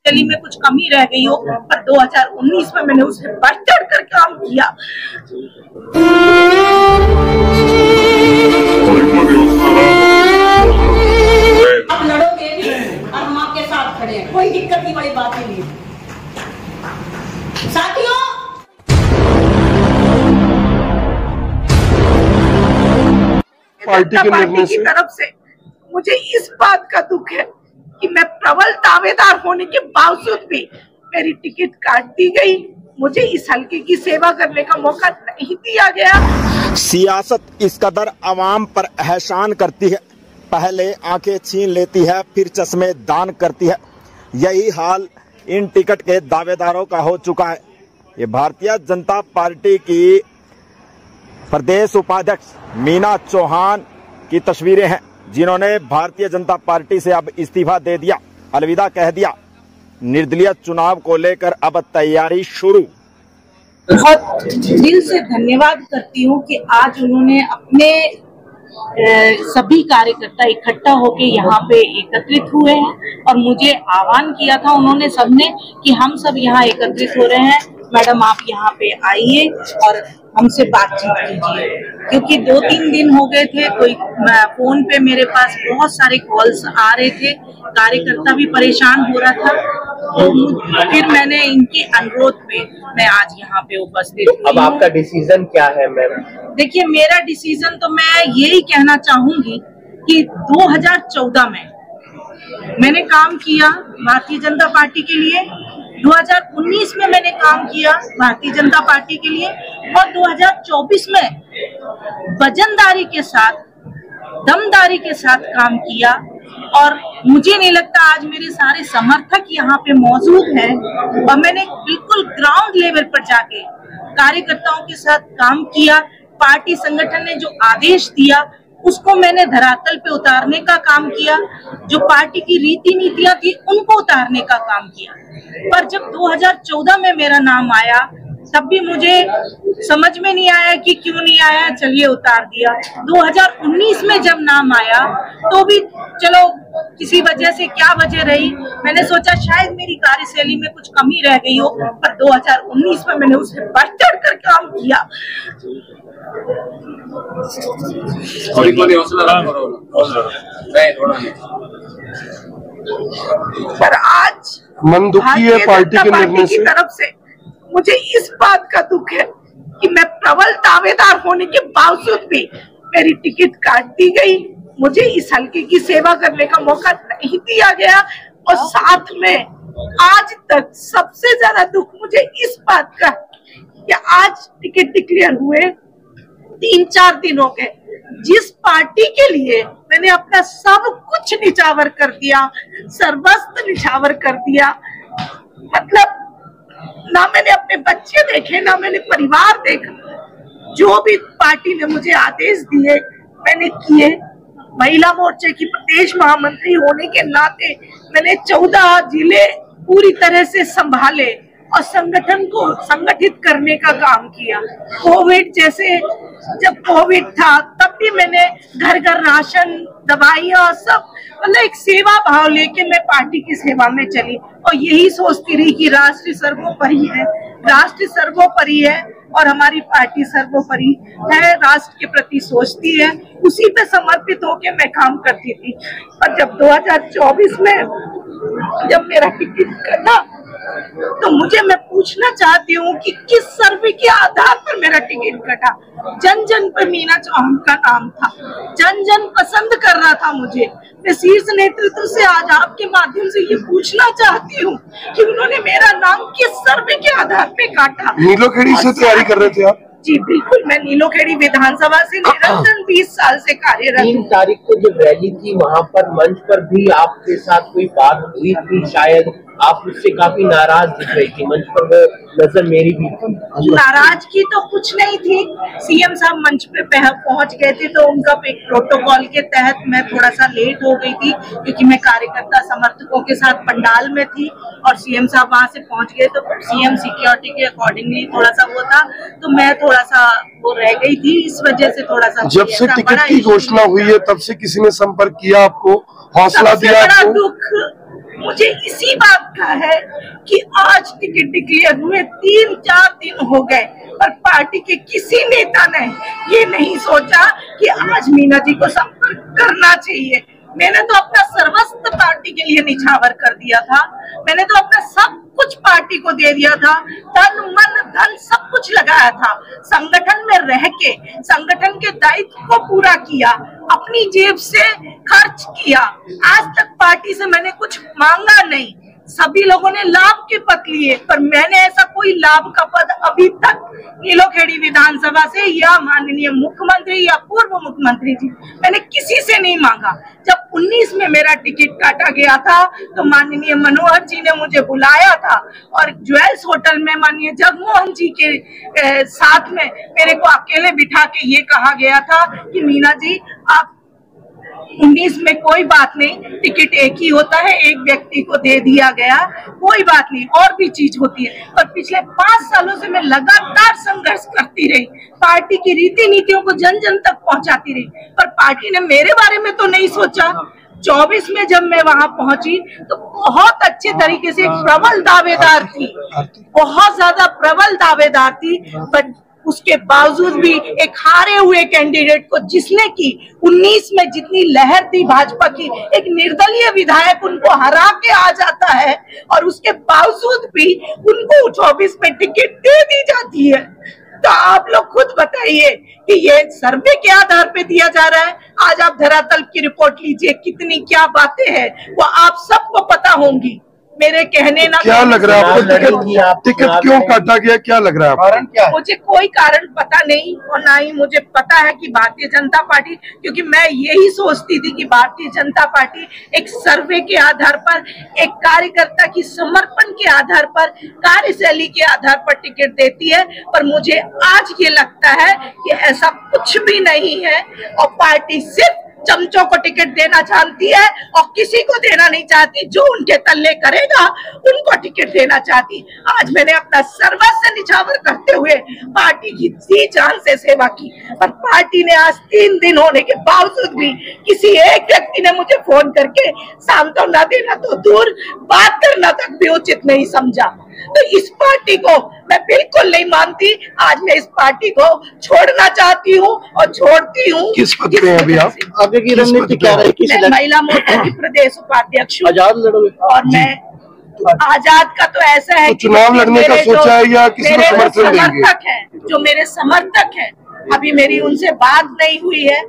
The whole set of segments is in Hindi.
गली में कुछ कमी रह गई हो, पर 2019 में मैंने उसे बढ़ चढ़ कर काम किया। आप लड़ोगे भी और हम आपके साथ खड़े हैं, कोई दिक्कत की बड़ी बात नहीं है। साथियों, पार्टी की तरफ से मुझे इस बात का दुख है कि मैं प्रबल दावेदार होने के बावजूद भी मेरी टिकट काट दी गई। मुझे इस हल्के की सेवा करने का मौका नहीं दिया गया। सियासत इस कदर अवाम पर एहसान करती है, पहले आंखें छीन लेती है, फिर चश्मे दान करती है। यही हाल इन टिकट के दावेदारों का हो चुका है। ये भारतीय जनता पार्टी की प्रदेश उपाध्यक्ष मीना चौहान की तस्वीरें हैं, जिन्होंने भारतीय जनता पार्टी से अब इस्तीफा दे दिया, अलविदा कह दिया। निर्दलीय चुनाव को लेकर अब तैयारी शुरू। बहुत दिल से धन्यवाद करती हूँ कि आज उन्होंने अपने सभी कार्यकर्ता इकट्ठा होकर यहाँ पे एकत्रित हुए हैं और मुझे आह्वान किया था उन्होंने सबने कि हम सब यहाँ एकत्रित हो रहे हैं, मैडम आप यहाँ पे आइए और हमसे बातचीत कीजिए। क्योंकि 2-3 दिन हो गए थे, कोई फोन पे मेरे पास बहुत सारे कॉल्स आ रहे थे, कार्यकर्ता भी परेशान हो रहा था। तो फिर मैंने इनके अनुरोध पे मैं आज यहाँ पे उपस्थित हूँ। अब आपका डिसीजन क्या है मैम? देखिए, मेरा डिसीजन तो मैं यही कहना चाहूंगी कि 2014 में मैंने काम किया भारतीय जनता पार्टी के लिए, 2019 में मैंने काम किया भारतीय जनता पार्टी के लिए और 2024 में वजनदारी के साथ, दमदारी के साथ काम किया। और मुझे नहीं लगता आज मेरे सारे समर्थक यहाँ पे मौजूद हैं और मैंने बिल्कुल ग्राउंड लेवल पर जाके कार्यकर्ताओं के साथ काम किया। पार्टी संगठन ने जो आदेश दिया उसको मैंने धरातल पे उतारने का काम किया, जो पार्टी की रीति नीतियां थी उनको उतारने का काम किया। पर जब 2014 में मेरा नाम आया तब भी मुझे समझ में नहीं आया कि क्यों नहीं आया, चलिए उतार दिया। 2019 में जब नाम आया तो भी चलो किसी वजह से, क्या वजह रही, मैंने सोचा शायद मेरी कार्यशैली में कुछ कमी रह गई हो, पर 2019 में मैंने उसे बढ़ चढ़ कर काम किया। पर आज मन दुखी है पार्टी के निर्णय की तरफ से मुझे इस बात का दुख है कि मैं प्रबल दावेदार होने के बावजूद भी मेरी टिकट काट दी गई। मुझे इस हल्के की सेवा करने का मौका नहीं दिया गया और साथ में आज तक सबसे ज्यादा दुख मुझे इस बात का कि आज टिकट डिक्लेयर हुए 3-4 दिन हो गए, जिस पार्टी के लिए मैंने अपना सब कुछ निछावर कर दिया, सर्वस्व निछावर कर दिया, मतलब ना मैंने अपने बच्चे देखे, ना मैंने परिवार देखा, जो भी पार्टी ने मुझे आदेश दिए मैंने किए। महिला मोर्चे की प्रदेश महामंत्री होने के नाते मैंने 14 जिले पूरी तरह से संभाले और संगठन को संगठित करने का काम किया। कोविड जैसे, जब कोविड था तब भी मैंने घर घर राशन, दवाइयाँ सब, मतलब एक सेवा भाव लेके मैं पार्टी की सेवा में चली और यही सोचती रही कि राष्ट्र सर्वोपरि है, राष्ट्र सर्वोपरि है और हमारी पार्टी सर्वोपरि है, राष्ट्र के प्रति सोचती है, उसी पे समर्पित होके मैं काम करती थी। पर जब 2024 में जब मेरा टिकट कटा तो मैं पूछना चाहती हूँ कि किस सर्वे के आधार पर मेरा टिकट कटा। जन जन पर मीना चौहान का नाम था, जन जन पसंद कर रहा था मुझे। मैं शीर्ष नेतृत्व से आज आपके माध्यम से ये पूछना चाहती हूँ कि उन्होंने मेरा नाम किस सर्वे के आधार पे काटा। नीलोखेड़ी से तैयारी कर रहे थे आप? जी बिल्कुल, मैं नीलोखेड़ी विधानसभा से निरंतर 20 साल से कार्यरत। 3 तारीख को जो रैली थी वहाँ पर मंच पर भी आपके साथ कोई बात हुई थी, शायद आप उससे काफी नाराज दिख रही थी, मंच पर वो नजर मेरी भी थी। नाराजगी तो कुछ नहीं थी, सीएम साहब मंच पे पहुंच गए थे तो उनका एक प्रोटोकॉल के तहत मैं थोड़ा सा लेट हो गई थी क्योंकि मैं कार्यकर्ता समर्थकों के साथ पंडाल में थी और सीएम साहब वहां से पहुंच गए तो सीएम सिक्योरिटी के अकॉर्डिंगली थोड़ा सा वो था, तो मैं थोड़ा सा वो रह गई थी, इस वजह से थोड़ा सा। जब से टिकट की घोषणा हुई है तब से किसी ने संपर्क किया आपको, हौसला दिया आपको? दुख मुझे इसी बात का है कि आज टिकट डिक्लेयर हुए 3-4 दिन हो गए, पर पार्टी के किसी नेता ने ये नहीं सोचा कि आज मीना जी को संपर्क करना चाहिए। मैंने तो अपना सर्वस्व पार्टी के लिए निछावर कर दिया था, मैंने तो अपना सब कुछ पार्टी को दे दिया था, तन मन धन सब कुछ लगाया था, संगठन में रह के संगठन के दायित्व को पूरा किया, अपनी जेब से खर्च किया। आज तक पार्टी से मैंने कुछ मांगा नहीं, सभी लोगों ने लाभ के पद लिए, पर मैंने ऐसा कोई लाभ का पद अभी तक नीलोखेड़ी विधानसभा से या माननीय मुख्यमंत्री या पूर्व मुख्यमंत्री जी, मैंने किसी से नहीं मांगा। जब 19 में मेरा टिकट काटा गया था तो माननीय मनोहर जी ने मुझे बुलाया था और ज्वेल्स होटल में माननीय जगमोहन जी के साथ में मेरे को अकेले बिठा के ये कहा गया था कि मीना जी आप 19 में कोई बात नहीं, टिकट एक ही होता है, एक व्यक्ति को दे दिया गया, कोई बात नहीं, और भी चीज होती है। पर पिछले 5 सालों से मैं लगातार संघर्ष करती रही, पार्टी की रीति नीतियों को जन जन तक पहुंचाती रही, पर पार्टी ने मेरे बारे में तो नहीं सोचा। 24 में जब मैं वहां पहुंची तो बहुत अच्छे तरीके से एक प्रबल दावेदार थी, बहुत ज्यादा प्रबल दावेदार थी, बट उसके बावजूद भी एक हारे हुए कैंडिडेट को, जिसने की 19 में जितनी लहर थी भाजपा की, एक निर्दलीय विधायक उनको हरा के आ जाता है और उसके बावजूद भी उनको 24 में टिकट दे दी जाती है। तो आप लोग खुद बताइए कि ये सर्वे के आधार पे दिया जा रहा है। आज आप धरातल की रिपोर्ट लीजिए, कितनी क्या बातें हैं वो आप सबको पता होंगी। मेरे कहने ना, क्या लग रहा है आपको टिकट क्यों काटा गया, क्या लग रहा है कारण क्या है? मुझे कोई कारण पता नहीं और ना ही मुझे पता है कि भारतीय जनता पार्टी, क्योंकि मैं यही सोचती थी कि भारतीय जनता पार्टी एक सर्वे के आधार पर, एक कार्यकर्ता की समर्पण के आधार पर, कार्यशैली के आधार पर टिकट देती है, पर मुझे आज ये लगता है कि ऐसा कुछ भी नहीं है और पार्टी सिर्फ चमचों को टिकट देना चाहती है और किसी को देना नहीं चाहती। जो उनके तल्ले करेगा उनको टिकट देना चाहती। आज मैंने अपना सर्वस्व निछावर करते हुए पार्टी की जी जान से सेवा की, पर पार्टी ने आज 3 दिन होने के बावजूद भी किसी एक व्यक्ति ने मुझे फोन करके सांत्वना देना तो दूर, बात करना तक भी उचित नहीं समझा। तो इस पार्टी को मैं बिल्कुल नहीं मानती। आज मैं इस पार्टी को छोड़ना चाहती हूँ और छोड़ती हूँ। किस पद पे हैं अभी आप? आगे की रणनीति क्या रहेगी? मैं महिला मोर्चा की प्रदेश उपाध्यक्ष हूँ। आजाद लड़ोगे? और मैं आजाद का तो ऐसा है तो चुनाव लड़ने का सोचा है या किसी को समर्थन देंगे? जो मेरे समर्थक हैं, अभी मेरी उनसे बात नहीं हुई है।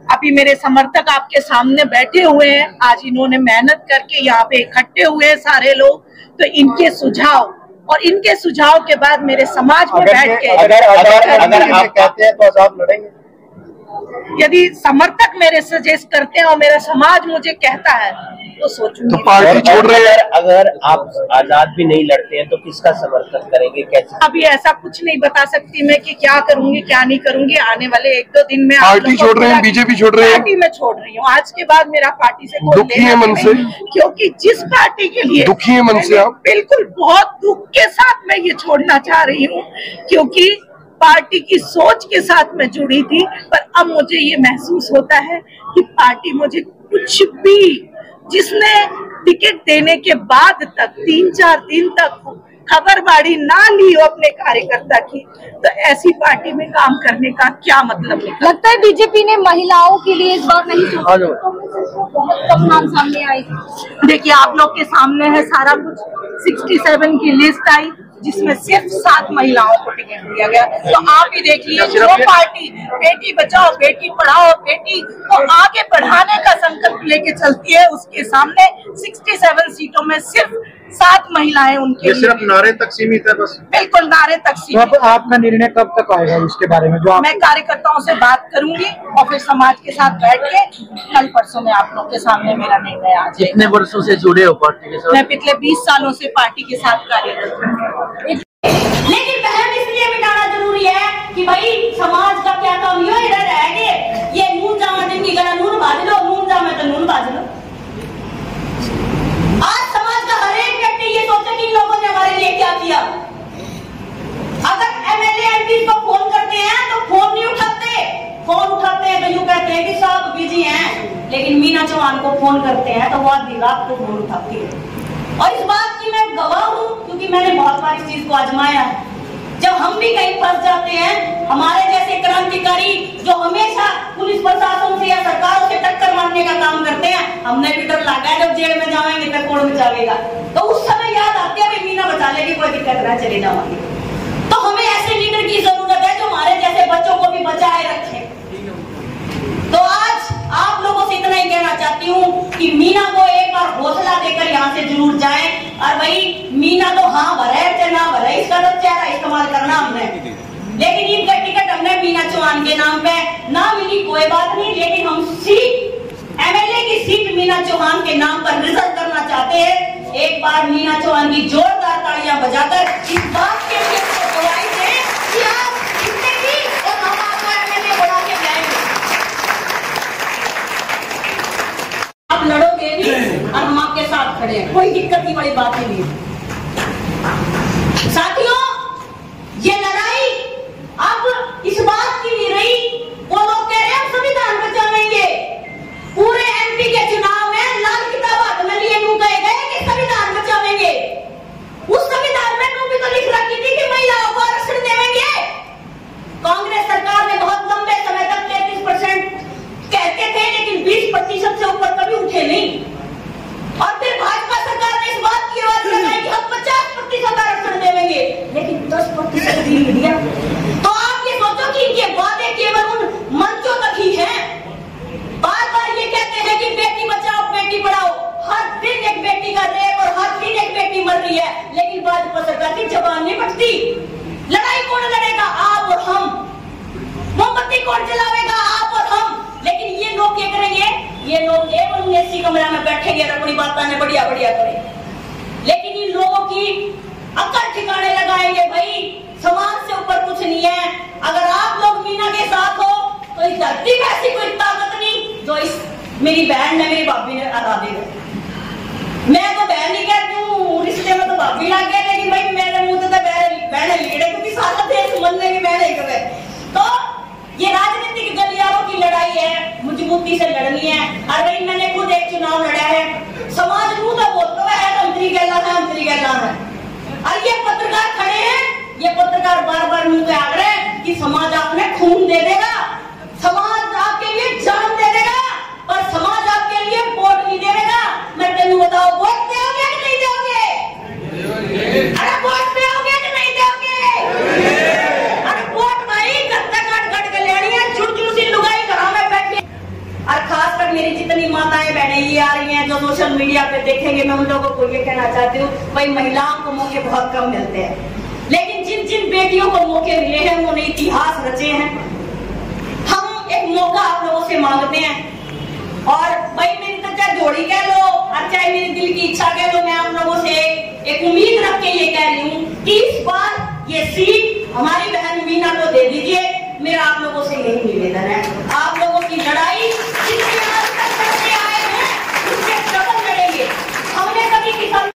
अभी मेरे समर्थक आपके सामने बैठे हुए हैं। आज इन्होंने मेहनत करके यहाँ पे इकट्ठे हुए हैं सारे लोग, तो इनके सुझाव और इनके सुझाव के बाद मेरे समाज में बैठ के अगर आप कहते हैं तो आजाद लड़ेंगे। यदि समर्थक मेरे सजेस्ट करते हैं और मेरा समाज मुझे कहता है तो सोचूंगी। तो पार्टी छोड़ रहे हैं। अगर आप आजाद भी नहीं लड़ते हैं तो किसका समर्थन करेंगे, कैसे? अभी ऐसा कुछ नहीं बता सकती मैं कि क्या करूंगी क्या नहीं करूंगी। आने वाले 1-2 दिन में पार्टी छोड़ रहे हैं, बीजेपी छोड़ रहे हैं। पार्टी में छोड़ रही हूँ। आज के बाद मेरा पार्टी से कोई दुखी है मन से? क्योंकि जिस पार्टी के लिए दुखी है मन से आप? बिल्कुल बहुत दुख के साथ मैं ये छोड़ना चाह रही हूँ, क्योंकि पार्टी की सोच के साथ मैं जुड़ी थी। पर अब मुझे ये महसूस होता है कि पार्टी मुझे कुछ भी, जिसने टिकट देने के बाद तक 3-4 दिन तक खबरबारी ना ली हो अपने कार्यकर्ता की, तो ऐसी पार्टी में काम करने का क्या मतलब है? लगता है बीजेपी ने महिलाओं के लिए इस बार नहीं सोचा, बहुत कम नाम सामने आए। देखिए आप लोग के सामने है सारा कुछ। 67 की लिस्ट आई जिसमें सिर्फ 7 महिलाओं को टिकट दिया गया। तो आप ही देखिए, जो पार्टी बेटी बचाओ बेटी पढ़ाओ, बेटी को आगे बढ़ाने का संकल्प लेके चलती है, उसके सामने 67 सीटों में सिर्फ 7 महिलाएं उनके लिए। सिर्फ नारे तक सीमित है बस? बिल्कुल नारे तक सीमित। तो आपका निर्णय कब तक आएगा इसके बारे में? जो मैं कार्यकर्ताओं से बात करूंगी और फिर समाज के साथ बैठ के कल परसों में आप लोग के सामने मेरा निर्णय आ जाएगा। कितने वर्षों से जुड़े हो पार्टी के साथ? मैं पिछले 20 सालों से पार्टी के साथ कार्यरत हूँ। लेकिन बहन इसलिए मिटाना जरूरी है कि भाई समाज का क्या काम यो इधर रहेंगे, ये नून जामा दिन की गला नून भाज लो, नून जामे तो नून भाज लो। आज समाज का हर एक व्यक्ति ये सोचे कि लोगों ने हमारे लिए क्या किया। अगर एमएलए एमपी को फोन करते हैं तो फोन नहीं उठाते, फोन उठाते हैं तो यूँ कहते हैं कि साहब बिजी हैं, लेकिन मीना चौहान को फोन करते हैं तो वो आधी रात को फोन उठाती है। और इस बात की मैं गवाह हूं, क्योंकि मैंने बहुत बार इस चीज को आजमाया है। जब हम भी कहीं फंस जाते हैं, हमारे जैसे क्रांतिकारी जो हमेशा पुलिस प्रशासन से या सरकारों से टक्कर मारने का काम करते हैं, हमने भी डर लगा है जब जेल में जाएंगे तो कौन बचावेगा। तो उस समय याद आती है भाई मीना बचा लेगी, कोई दिक्कत ना, चले जाओगे। तो हमें ऐसे लीडर की जरूरत है जो हमारे जैसे बच्चों को भी बचाए रखे। तो आज आप लोगों से इतना ही कहना चाहती हूँ कि मीना को एक बार हौसला देकर यहाँ से जरूर जाएं। और भाई मीना तो हाँ भरे चाहे ना भरे, इसका तो चेहरा इस्तेमाल करना हमने, लेकिन इनका टिकट हमने मीना चौहान के नाम पे ना मिली कोई बात नहीं, लेकिन हम सीट एमएलए की सीट मीना चौहान के नाम पर रिजर्व करना चाहते हैं। एक बार मीना चौहान की जोरदार तालियां बजाकर इस बात के लिए गवाही दें कि आप जितने और हम आपको एमएलए बना के जाएंगे। आप लड़ोगे भी और हम आपके साथ खड़े हैं, कोई दिक्कत की बड़ी बात नहीं है। साथियों, ये लड़ाई अब इस बात की नहीं रही, वो लोग कह रहे हैं हम संविधान बचाएंगे। पूरे एमपी के चुनाव में लाल किताब हाथ में लिए यूं कहे गए कि संविधान बचाएंगे। उस संविधान में भी तो लिख रखी थी कि महिलाओं को आरक्षण देंगे। कांग्रेस सरकार ने बहुत लंबे समय तक 33% कहते थे, लेकिन 20% से ऊपर कभी उठे नहीं। और फिर भाजपा सरकार ने इस बात की आवाज लगाई कि हम 50% आरक्षण देंगे, लेकिन 10% ढील दिया। तो आप ये सोचो कि इनके वादे केवल उन मंचों तक ही हैं। बार बार ये कहते हैं कि बेटी बचाओ बेटी पढ़ाओ, हर दिन एक बेटी का रेप और हर दिन एक बेटी मर रही है, लेकिन भाजपा सरकार की जबान नहीं बचती। लड़ाई कौन लड़ेगा? आप और हम। मोमबत्ती कौन जलावेगा? आप और हम। लेकिन ये लोग क्या करेंगे? ये लोग केवल एसी कमरा में बैठेंगे और अपनी बातें बढ़िया बढ़िया करेंगे, लेकिन इन लोगों की अक्ल ठिकाने लगाएंगे। भाई समाज से ऊपर कुछ नहीं है। अगर आप लोग मीना के साथ हो तो इस धरती में ऐसी कोई ताकत नहीं जो इस मेरी बहन ने, मेरी भाभी ने हरा दी है। मैं तो बहन नहीं कहती हूँ, रिश्ते में तो भाभी लग गए, लेकिन भाई मेरे मुंह से तो बहन लीड़े, क्योंकि सारा देश मन में भी बहन ही करे। तो ये राजनीतिक गलियारों की लड़ाई है, मजबूती से लड़नी है। और भाई मैंने खुद एक चुनाव लड़ा है, समाज मुंह तो बोलता है अंतरी गैला है, अंतरी गैला है। और ये पत्रकार खड़े हैं, ये पत्रकार बार बार मुंह पे आ रहे हैं कि समाज आपने खून दे देगा, समाज आपके लिए जान दे देगा, पर समाज आपके लिए वोट नहीं देगा। मैं तेनू बताओ, वोट दोगे कि नहीं दोगे? अरे वोट दोगे कि नहीं दोगे? अरे वोट भाई गत्ता काट काट के लेनी है, झुट झुट सी लुगाई घरों में बैठी। और खासकर मेरी जितनी माताएं बहनें ये आ रही हैं जो सोशल मीडिया पे देखेंगे, मैं उन लोगों को ये कहना चाहती हूँ, भाई महिलाओं को मौके बहुत कम मिलते हैं, लेकिन जिन जिन बेटियों को मौके मिले हैं उन्होंने इतिहास रचे हैं। हम एक मौका आप लोगों से मांगते हैं, और भाई मेरी तो चाहे जोड़ी कह लो और चाहे मेरे दिल की इच्छा कह लो, मैं आप लोगों से